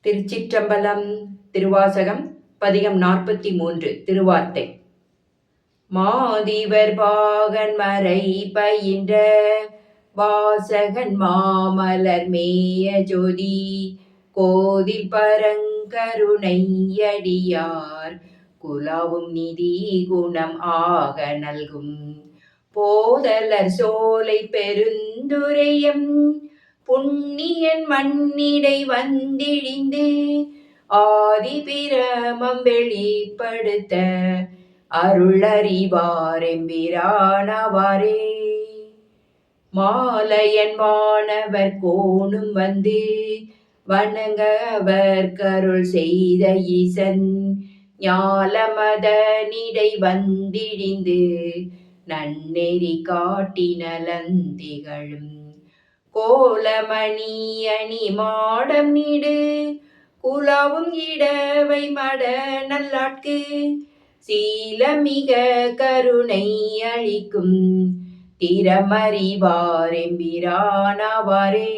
திருச்சிற்றம்பலம். திருவாசகம் பதிகம் 43. திருவார்த்தை. மாதிவர் பாகன் மறை பயின்ற வாசகன் மாமலர் மேய ஜோதி கோதில் பரங்கருணையடியார் குலாவும் நிதி குணம் ஆக நல்கும் போதலர் சோலை பெருந்துரையம் புண்ணியன் மண்ணிடை வந்திழிந்து ஆதி பிரமம் வெளிப்படுத்த அருளறிவார் எம்பிரானவாரே. மாலையன் வானவர் கோணும் வந்து வணங்க அவர் கருள் செய்த ஈசன் ஞாலமதனிடை வந்திழிந்து நன்னெறி காட்டி நலந்திகழும் கோலமணி அணி மாடம் நீடு குலாவும் இடவை மட நல்லாட்கு சீலமிக கருணை அளிக்கும் திறமறிவார் எம்பிரானவாரே.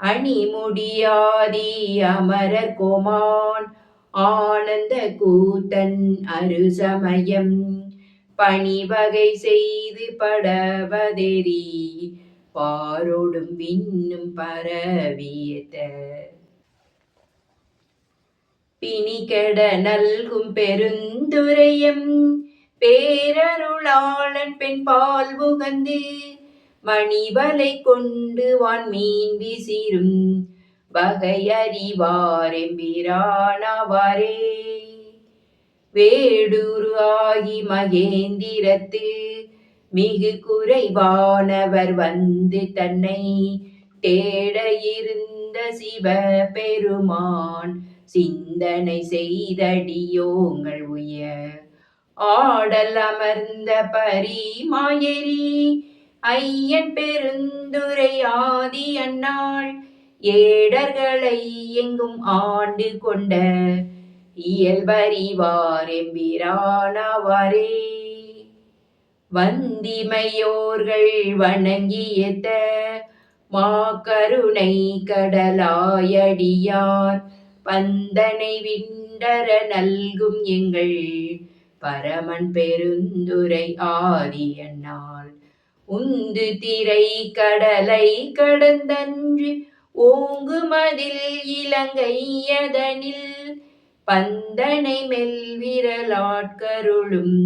அணிமுடியாதி அமரர் கோமான் ஆனந்த கூத்தன் அருசமயம் பணிவகை செய்து படவதெறி பாரோடும் விண்ணும் பரவியத பிணிகெட நல்கும் பெருந்துரையம் பேரருளாளன் பெண் பால் புகந்து மணிவலை கொண்டு வான் மீன் விசிறும் வகையறிவார் எம்பிரானவாரே. வேடுரு ஆகி மகேந்திரத்து மிகு குறைவானவர் வந்து தன்னை தேட இருந்த சிவ பெருமான் சிந்தனை செய்தடியோங்கள் உய ஆடல் அமர்ந்த பரிமாயரி ஐயன் பெருந்துரை ஆதி அன்னாள் ஏடர்களை எங்கும் ஆண்டு கொண்ட இயல்பறிவார் எம்பிரானவாரே. வந்திமையோர்கள் வணங்கியத்த மாக்கருணை கடலாயடியார் பந்தனை விண்டர நல்கும் எங்கள் பரமன் பெருந்துரை ஆதி அன்னாள் உந்து திரை கடலை கடந்தன்று ஓங்குமதில் இலங்கையதனில் பந்தனை மெல்விரலாட்கருளும்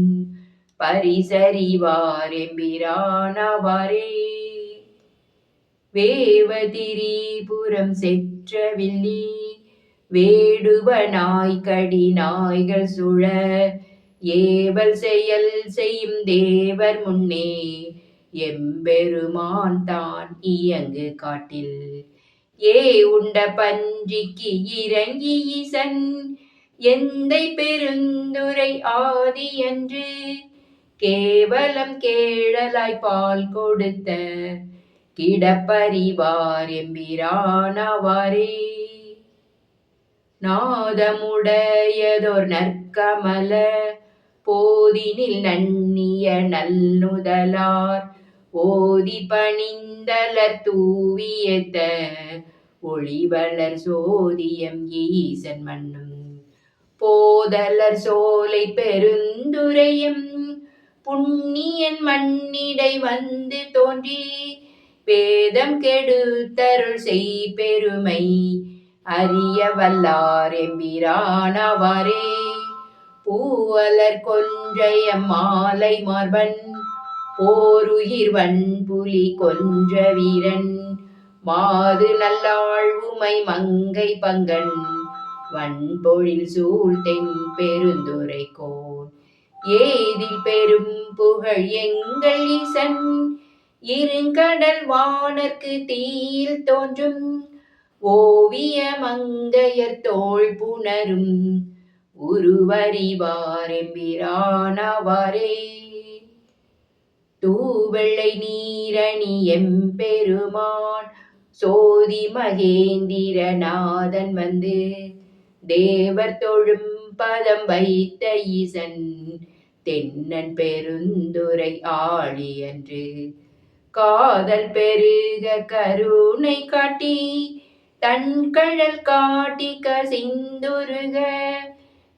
பரிசறிவார் எம்பிரானவாரே. வேவதிரிபுரம் செற்றவில்லி வேடுவனாய் கடி நாய்கள் சுழ ஏவல் செயல் செய்யும் தேவர் முன்னே எம்பெருமான் தான் இயங்கு காட்டில் ஏ உண்ட பன்றிக்கு இறங்கி ஈசன் எந்தை பெருந்துரை ஆதி என்று கேவலம் கேழலாய் பால் கொடுத்த கிடப்பறிவார் எம்பிரானவாரே. நாதமுடையதோர் நற்கமல போதினில் நன்னிய நல்நுதலார் ஓதி பணிந்தலர் தூவியத்த ஒளிவளர் சோதியம் ஈசன் மண்ணும் போதலர் சோலை பெருந்துரையம் புண்ணியன் மண்ணிடை வந்து தோன்றி வேதம் கெடுத்தருள் செய் பெருமை அறிய வல்லார் எம்பிரானவாரே. பூவலர் கொன்றைய மாலை மார்பன் போருயிர் வன்புலி கொன்ற வீரன் மாது நல்லாழ்வுமை மங்கை பங்கன் வன்பொழில் சூழ்த்தென் பெருந்துரை கோன் ஏதில் பெரும் புகழ் எங்கள் ஈசன் இருங்கடல் வானர்க்கு தீயில் தோன்றும் ஓவிய மங்கையர் தோள் புணரும் உருவறிவார் எம்பிரானவாரே. தூவெள்ளை நீரணி எம்பெருமான் சோதி மகேந்திரநாதன் வந்து தேவர் தொழும் பதம் வைத்த ஈசன் தென்னன் பெருந்துரை ஆழி அன்று காதல் பெருக கருணை காட்டி தன்கழல் காட்டி கசிந்துருக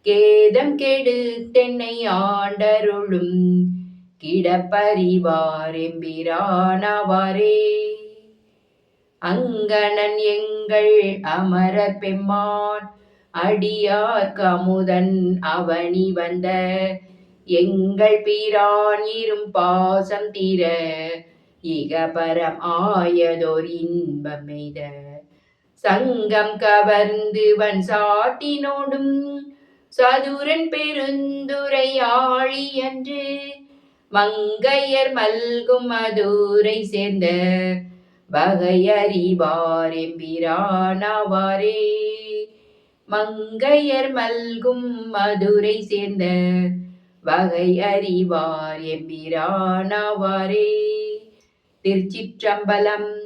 கேதம் கெடுத்தென்னை ஆண்டருளும் கிடப்பறிவார் எம்பிரானாவாரே. அங்கணன் எங்கள் அமரர் பெம்மான் அடியார்க்கு அமுதன் அவனி வந்த எங்கள் பிரான் இரும் பாசம் தீர இகபரம் ஆயதோர் இன்பம் எய்த சங்கம் கவர்ந்து வன் சாட்டினோடும் சதுரன் பெருந்துரை ஆழி அன்று மங்கையர் மல்கும் மதுரை சேர்ந்த வகையறிவார் எம்பிரானாவாரே. மங்கையர் மல்கும் மதுரை சேர்ந்த வகை அறிவார் எம்பிரானாவாரே. திருச்சிற்றம்பலம்.